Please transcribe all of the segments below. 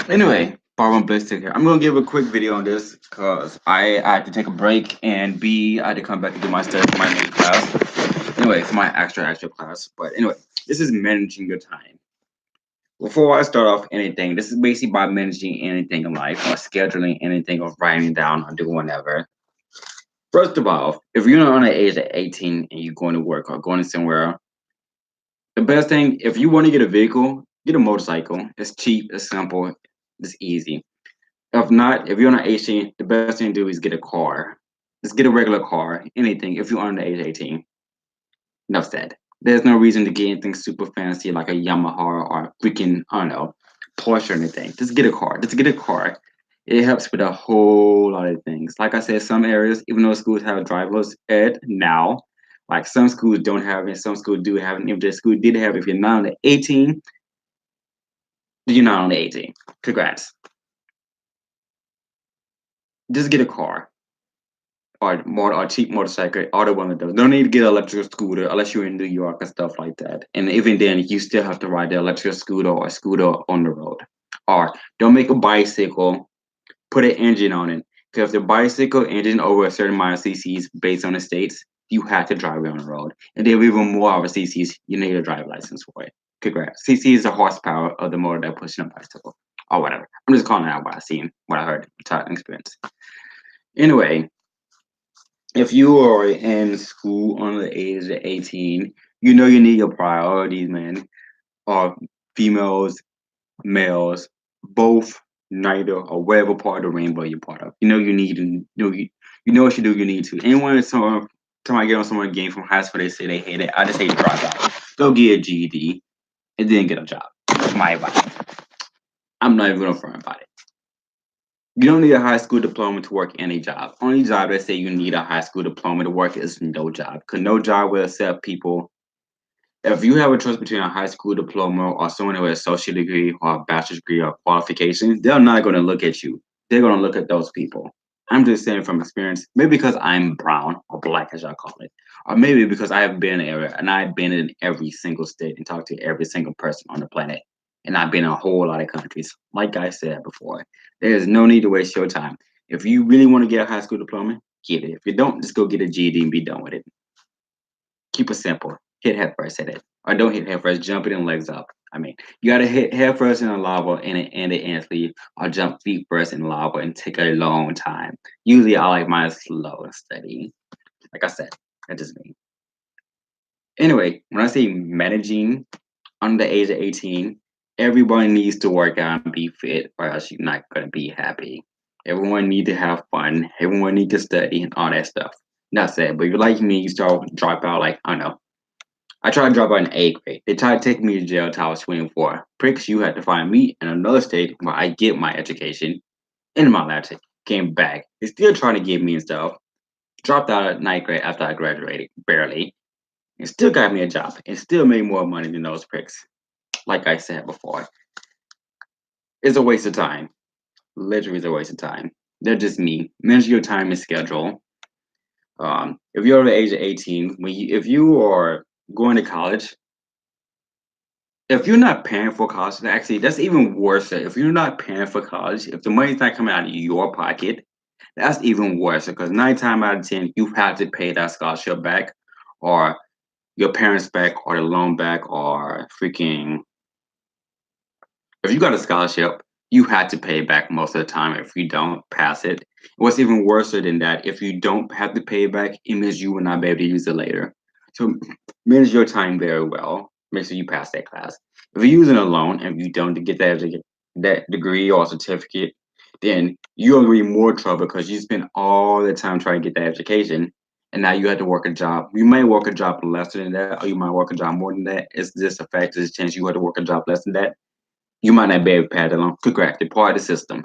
Anyway, Bar One Ballistic here. I'm gonna give a quick video on this because I had to take a break and B I had to come back and do my study for my main class. Anyway, for my extra class. But anyway, this is managing your time. Before I start off anything, this is basically by managing anything in life or scheduling anything or writing down or doing whatever. First of all, if you're not on the age of 18 and you're going to work or going somewhere, the best thing, if you want to get a vehicle, get a motorcycle. It's cheap, it's simple, it's easy. If not, if you're not 18, the best thing to do is get a car. Just get a regular car, anything, if you're under the age of 18. Enough said. There's no reason to get anything super fancy like a Yamaha or freaking, I don't know, Porsche or anything. Just get a car. Just get a car. It helps with a whole lot of things. Like I said, some areas, even though schools have driverless ed now, like some schools don't have it, some schools do have it. If the school did have it, if you're not under 18, you're not under 18. Congrats. Just get a car. Or cheap motorcycle, either one of those. Don't need to get an electric scooter unless you're in New York and stuff like that. And even then, you still have to ride the electric scooter or scooter on the road. Or don't make a bicycle, put an engine on it. Because if the bicycle engine over a certain amount of cc's based on the states, you have to drive it on the road. And then even more of a cc's, you need a drive license for it. Congrats. CC is the horsepower of the motor that pushing a bicycle. Or whatever. I'm just calling out what I seen, what I heard, experience. Anyway, if you are in school under the age of 18, you know you need your priorities, man, or females, males, both, neither, or whatever part of the rainbow you're part of. You know you need to you know what you do. You need to. Anyone somebody get on someone game from high school, they say they hate it. I just hate drop out. Go get a GED and then get a job. That's my advice. I'm not even gonna front about it. You don't need a high school diploma to work any job. Only job that say you need a high school diploma to work is no job. Because no job will accept people. If you have a choice between a high school diploma or someone with an associate degree or a bachelor's degree or qualifications, they're not going to look at you. They're going to look at those people. I'm just saying from experience, maybe because I'm brown or black, as y'all call it, or maybe because I have been in the area and I've been in every single state and talked to every single person on the planet. And I've been in a whole lot of countries. Like I said before, there is no need to waste your time. If you really want to get a high school diploma, get it. If you don't, just go get a GED and be done with it. Keep it simple. Hit head first, hit it. Or don't hit head first, jump it and legs up. I mean, you gotta hit head first in the lava and it instantly, or jump feet first in lava and take a long time. Usually I like mine slow and steady. Like I said, that's just me. Anyway, when I say managing under the age of 18, everybody needs to work out and be fit or else you're not gonna be happy. Everyone need to have fun. Everyone need to study and all that stuff. That's it. But if you're like me, you start drop out like I don't know. I tried to drop out in eighth grade. They tried to take me to jail until I was 24. Pricks, you had to find me in another state where I get my education in my lab. Came back. They still trying to get me and stuff. Dropped out at ninth grade after I graduated, barely. And still got me a job and still made more money than those pricks. Like I said before, it's a waste of time. Literally, it's a waste of time. They're just me. Manage your time and schedule. If you're over the age of 18, if you are going to college, if you're not paying for college, actually, that's even worse. If you're not paying for college, if the money's not coming out of your pocket, that's even worse because 9 times out of 10, you have to pay that scholarship back or your parents back or the loan back or freaking. If you got a scholarship, you had to pay back most of the time. If you don't pass it, what's even worse than that, if you don't have to pay it back, it means you will not be able to use it later. So manage your time very well. Make sure you pass that class. If you're using a loan and you don't get that degree or certificate, then you're gonna be in more trouble because you spend all the time trying to get that education, and now you have to work a job. You might work a job less than that, or you might work a job more than that. It's just a fact. There's a chance you have to work a job less than that. You might not be able to pass it along. Congrats, they're part of the system.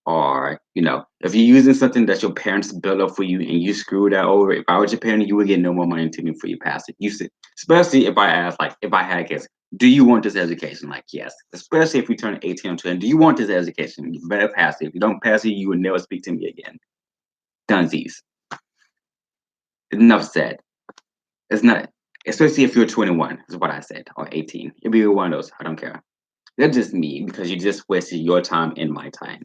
Or, if you're using something that your parents built up for you and you screw that over, if I was your parent, you would get no more money to me before you pass it. You see, especially if I ask, like, if I had kids, do you want this education? Like, yes. Especially if you turn 18 or 20, do you want this education? You better pass it. If you don't pass it, you will never speak to me again. Dunsies. Enough said. It's not, especially if you're 21, is what I said, or 18. It'll be one of those. I don't care. That's just me because you just wasted your time and my time.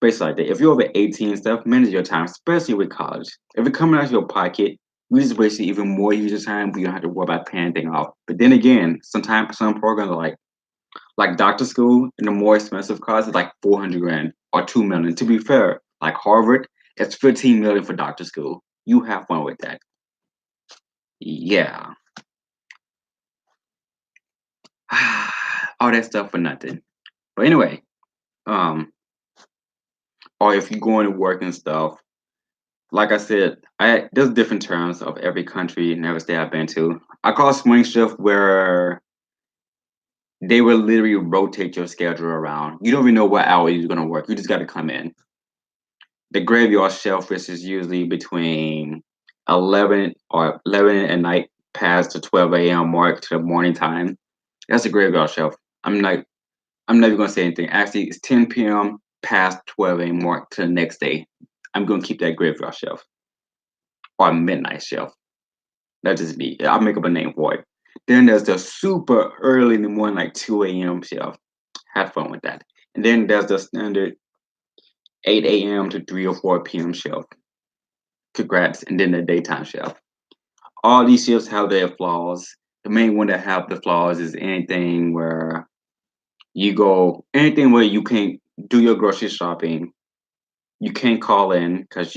Basically like that. If you're over 18 and stuff, manage your time, especially with college. If it's coming out of your pocket, you just wasted even more user time, but you don't have to worry about paying anything off. But then again, sometimes some programs are like doctor school and the more expensive cost is like 400 grand or 2 million. To be fair, like Harvard, it's 15 million for doctor school. You have fun with that. Yeah. All that stuff for nothing. But anyway, um, or if you're going to work and stuff, like I said, there's different terms of every country and every state I've been to. I call swing shift where they will literally rotate your schedule around. You don't even know what hour you're gonna work. You just got to come in. The graveyard shift, which is usually between 11 at night past the 12 a.m. mark to the morning time. That's a graveyard shift. I'm never gonna say anything. Actually, it's 10 p.m. past 12 a.m. mark to the next day. I'm gonna keep that graveyard shift or midnight shift. That's just me. I'll make up a name for it. Then there's the super early in the morning, like 2 a.m. shift. Have fun with that. And then there's the standard 8 a.m. to 3 or 4 p.m. shift. Congrats. And then the daytime shift. All these shifts have their flaws. The main one that have the flaws is anything where you can't do your grocery shopping. You can't call in because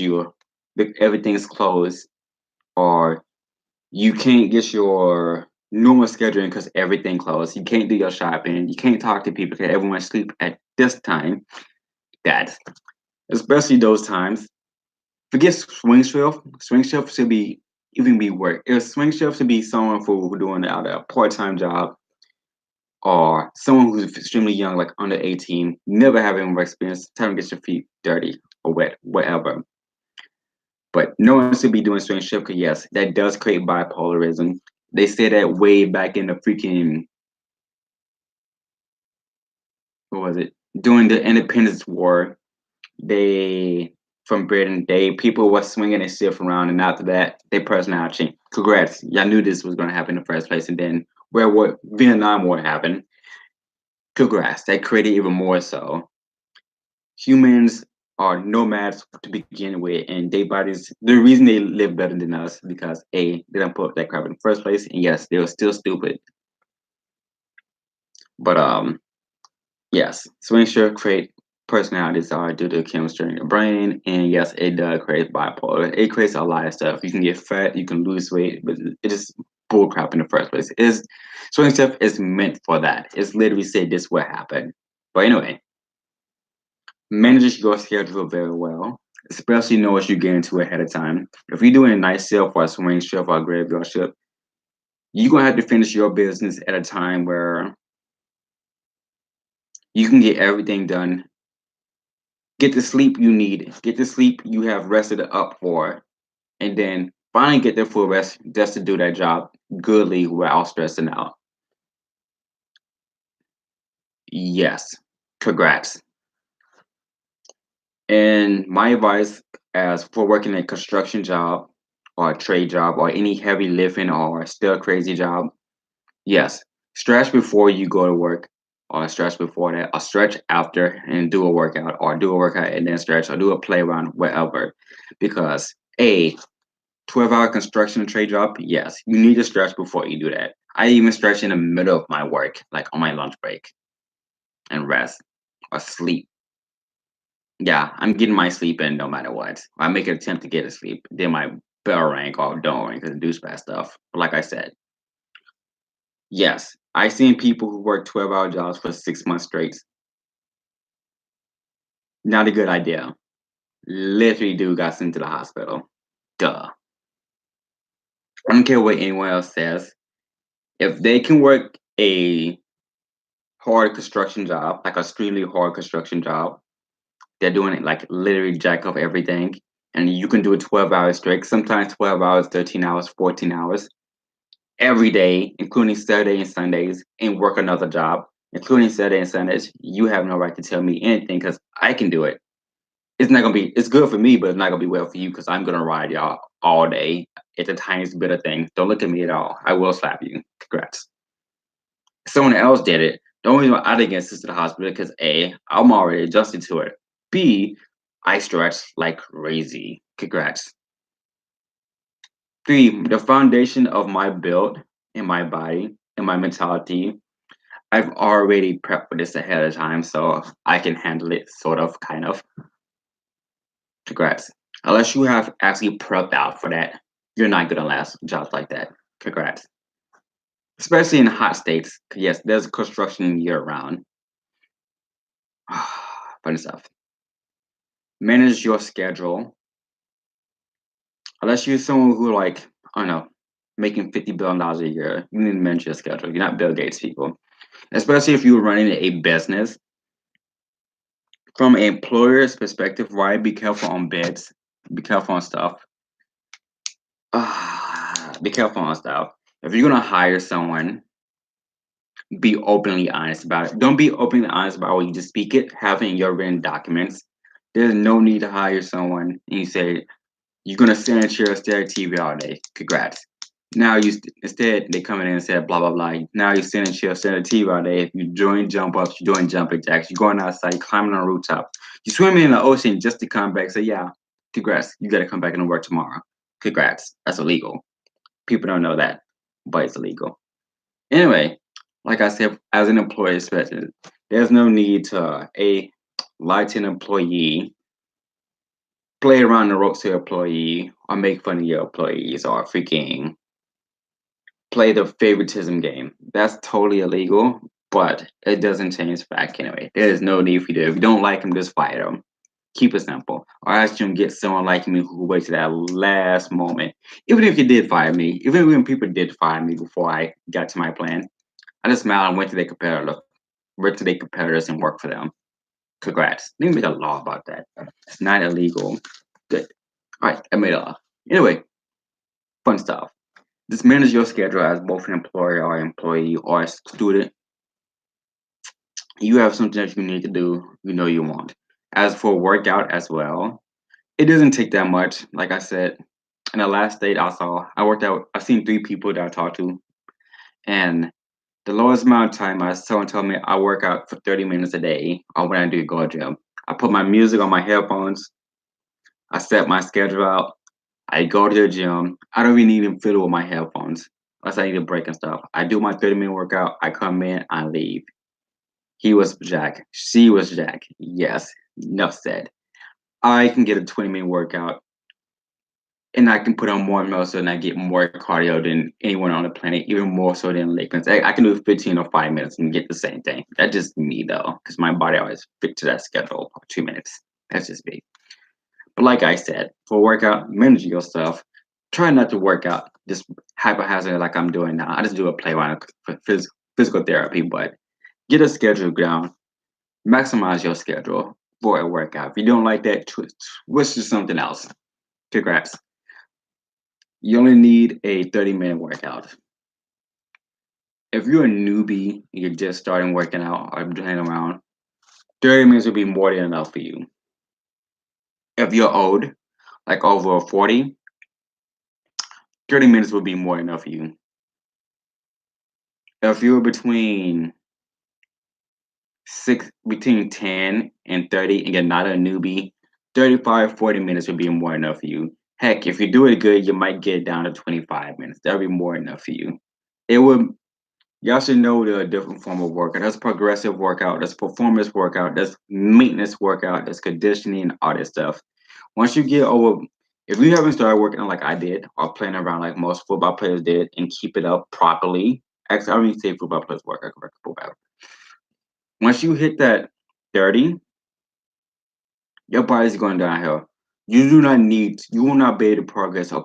everything's closed, or you can't get your normal scheduling because everything closed. You can't do your shopping. You can't talk to people because everyone sleep at this time. That, especially those times. Forget swing shift. Swing shift should be even be work. If swing shift should be someone who doing a part time job or someone who's extremely young, like under 18, never having work experience, time to get your feet dirty or wet, whatever. But no one should be doing swing shift because yes, that does create bipolarism. They said that way back in the freaking what was it? During the Independence War, they from Britain, people were swinging their shift around, and after that, their personality changed. Congrats, y'all knew this was going to happen in the first place, and then where what Vietnam War happened. Congrats, that created even more so. Humans are nomads to begin with, and their bodies. The reason they live better than us because they don't put that crap in the first place, and yes, they were still stupid. But yes, swing shift create personalities are due to chemistry in your brain, and yes, it does create bipolar. It creates a lot of stuff. You can get fat, you can lose weight, but it is bullcrap in the first place. Is swing shift is meant for that. It's literally said this will happen. But anyway, manage your schedule very well, especially know what you get into ahead of time. If you're doing a night shift or a swing shift or a graveyard shift, you're gonna have to finish your business at a time where you can get everything done. Get the sleep you need. Get the sleep you have rested up for, and then finally get the full rest just to do that job goodly without stressing out. Yes, congrats. And my advice as for working a construction job or a trade job or any heavy lifting or still crazy job, yes, stretch before you go to work or stretch before that or stretch after and do a workout or do a workout and then stretch or do a play run, whatever. Because 12-hour construction trade job, yes, you need to stretch before you do that. I even stretch in the middle of my work, like on my lunch break, and rest or sleep. Yeah, I'm getting my sleep in no matter what. I make an attempt to get to sleep. Then my bell rank or don't ring because it bad stuff. But like I said, yes, I've seen people who work 12-hour jobs for 6 months straight. Not a good idea. Literally, dude got sent to the hospital. Duh. I don't care what anyone else says. If they can work a hard construction job, like a extremely hard construction job. They're doing it like literally jack up everything. And you can do it 12 hours straight, sometimes 12 hours, 13 hours, 14 hours every day, including Saturday and Sundays, and work another job, including Saturday and Sundays. You have no right to tell me anything because I can do it. It's not gonna be. It's good for me, but it's not gonna be well for you because I'm gonna ride y'all all day. It's a tiniest bit of thing. Don't look at me at all. I will slap you. Congrats. Someone else did it. The only reason why I didn't get assisted to the hospital because A, I'm already adjusted to it. B, I stretch like crazy. Congrats. Three, the foundation of my build in my body and my mentality, I've already prepped for this ahead of time, so I can handle it sort of, kind of. Congrats. Unless you have actually prepped out for that, you're not gonna last jobs like that. Congrats. Especially in hot states. Yes, there's construction year round. Funny stuff. Manage your schedule. Unless you're someone who like, I don't know, making $50 billion a year, you need to manage your schedule. You're not Bill Gates people. Especially if you're running a business. From an employer's perspective, right? Be careful on bids. Be careful on stuff. Be careful on stuff. If you're gonna hire someone, be openly honest about it. Don't be openly honest about what you just speak it. Have it in your written documents. There's no need to hire someone and you say you're gonna sit in a chair, stare at TV all day. Congrats. Now instead they come in and say blah blah blah. Now you sit in a chair, stare at TV all day. You're doing jump ups, you're doing jumping jacks, you're going outside, you're climbing on a rooftop, you're swimming in the ocean just to come back. Say yeah, congrats. You gotta come back and work tomorrow. Congrats. That's illegal. People don't know that, but it's illegal. Anyway, like I said, as an employee, especially, there's no need to a lie to an employee, play around the ropes to your employee, or make fun of your employees, or freaking play the favoritism game. That's totally illegal, but it doesn't change the fact anyway. There is no need for you to. If you don't like them, just fire them. Keep it simple. Or ask you to get someone like me who waits to that last moment. Even if you did fire me, even when people did fire me before I got to my plan, I just smiled and went to their competitors and worked for them. Congrats. They made a law about that. It's not illegal. Good. All right, I made a law. Anyway, fun stuff. Just manage your schedule as both an employer or employee or a student. You have something that you need to do, you know you want. As for workout as well, it doesn't take that much. Like I said, in the last date I worked out, I've seen three people that I talked to, and the lowest amount of time someone told me I work out for 30 minutes a day or when I do go gym. I put my music on my headphones, I set my schedule out, I go to the gym. I don't even need to fiddle with my headphones unless I need a break and stuff. I do my 30-minute workout, I come in, I leave. He was Jack. She was Jack. Yes, enough said. I can get a 20-minute workout and I can put on more muscle and I get more cardio than anyone on the planet, even more so than Lakers. I can do 15 or 5 minutes and get the same thing. That's just me though, because my body always fit to that schedule of 2 minutes. That's just me. But like I said, for workout, manage yourself. Try not to work out just haphazard like I'm doing now. I just do a play around for physical therapy, but get a schedule down. Maximize your schedule for a workout. If you don't like that, switch to something else. Congrats. You only need a 30-minute workout. If you're a newbie and you're just starting working out or playing around, 30 minutes will be more than enough for you. If you're old, like over 40, 30 minutes will be more enough for you. If you're between 10 and 30 and you're not a newbie, 35, 40 minutes would be more enough for you. Heck, if you do it good, you might get it down to 25 minutes. That'll be more enough for you. It would Y'all should know the different form of workout. That's progressive workout, that's performance workout, that's maintenance workout, that's conditioning, all that stuff. Once you get over, if you haven't started working out like I did, or playing around like most football players did, and keep it up properly, actually, I don't even say football players work, I correct football. Once you hit that 30, your body's going downhill. You will not be able to progress or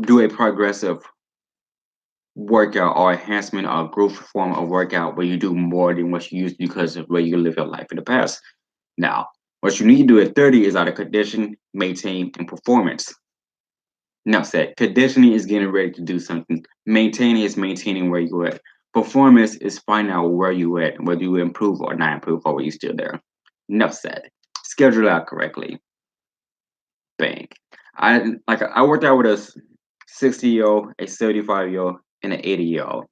do a progressive workout or enhancement or growth form of workout where you do more than what you used to because of where you live your life in the past. Now, what you need to do at 30 is either condition, maintain, and performance. Now said, conditioning is getting ready to do something. Maintaining is maintaining where you at. Performance is finding out where you at, whether you improve or not improve, or whether you still there. Enough said. Schedule out correctly. Bang. I worked out with a 60-year-old, a 75-year-old, and an 80-year-old.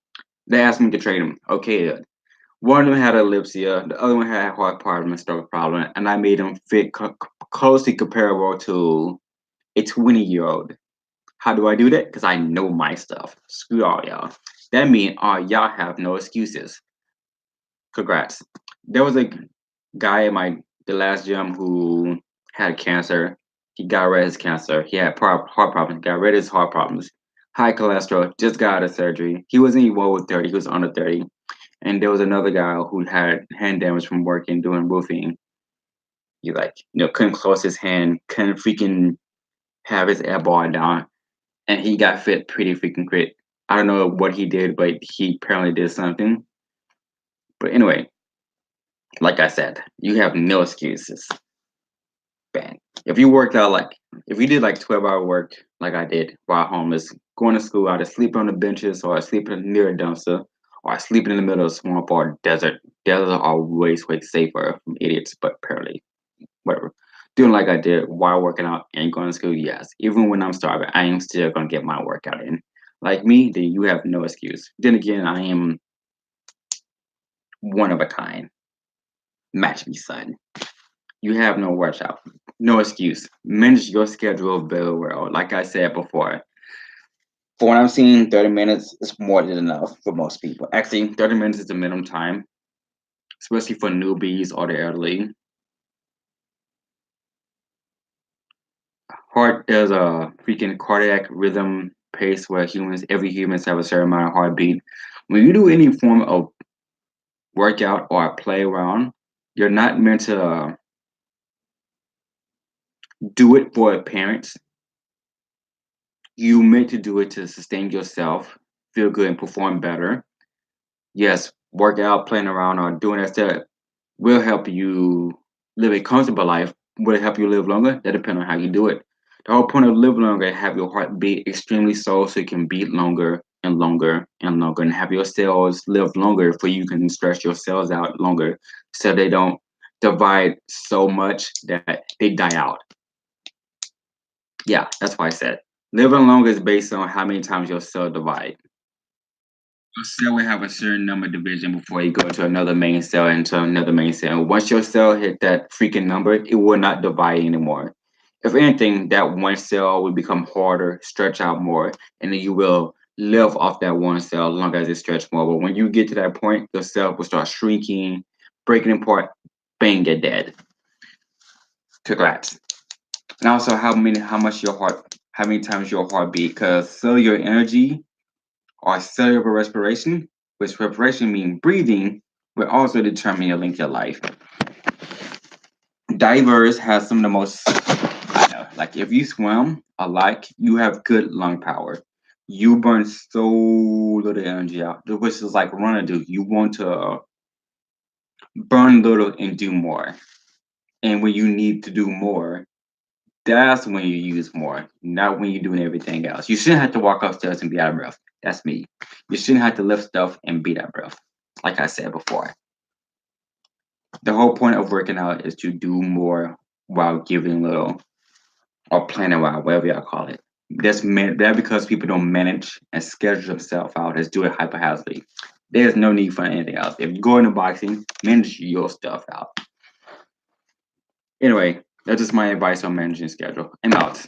They asked me to trade them. Okay, one of them had epilepsy, the other one had a heart problem and stomach problem, and I made them fit closely comparable to a 20-year-old. How do I do that? Because I know my stuff. Screw all y'all. That means y'all have no excuses. Congrats. There was a guy in the last gym who had cancer. He got rid of his cancer. He had heart problems. Got rid of his heart problems. High cholesterol. Just got out of surgery. He wasn't even over 30. He was under 30. And there was another guy who had hand damage from working doing roofing. He couldn't close his hand, couldn't freaking have his airball down, and he got fit pretty freaking quick. I don't know what he did, but he apparently did something. But anyway, like I said, you have no excuses. Bang. If you worked out if you did 12-hour work like I did while homeless, going to school, either sleeping on the benches or sleeping near a dumpster or sleeping in the middle of a swamp or desert. Deserts are way safer from idiots, but apparently, whatever. Doing like I did while working out and going to school, yes. Even when I'm starving, I am still gonna get my workout in. Like me, then you have no excuse. Then again, I am one of a kind. Match me, son. You have no workout, no excuse. Manage your schedule very well. Like I said before, for what I'm seeing, 30 minutes is more than enough for most people. Actually, 30 minutes is the minimum time, especially for newbies or the elderly. Heart is a freaking cardiac rhythm pace where every humans have a certain amount of heartbeat. When you do any form of workout or play around, you're not meant to do it for appearance. You meant to do it to sustain yourself, feel good, and perform better. Yes, working out, playing around, or doing that stuff will help you live a comfortable life. Will it help you live longer? That depends on how you do it. The whole point of living longer is have your heart beat extremely slow so you can beat longer and longer and longer and have your cells live longer so you can stretch your cells out longer so they don't divide so much that they die out. Yeah, that's why I said living longer is based on how many times your cell divide. Your cell will have a certain number of division before you go to another main cell into another main cell. Once your cell hit that freaking number, it will not divide anymore. If anything, that one cell will become harder, stretch out more, and then you will live off that one cell as long as it stretch more. But when you get to that point, your cell will start shrinking, breaking apart, bang, you're dead. Congrats. And also how many times your heart beat, because cellular energy or cellular respiration, which respiration means breathing, will also determine your length of life. Divers have some of the most, I know, like if you swim a lot, you have good lung power. You burn so little energy out, which is like running do. You want to burn little and do more. And when you need to do more, that's when you use more, not when you're doing everything else. You shouldn't have to walk upstairs and be out of breath. That's me. You shouldn't have to lift stuff and be out of breath. Like I said before, the whole point of working out is to do more while giving little or planning while, whatever y'all call it. That because people don't manage and schedule themselves out as do it haphazardly. There's no need for anything else. If you go into boxing, manage your stuff out. Anyway, that's just my advice on managing schedule. And out.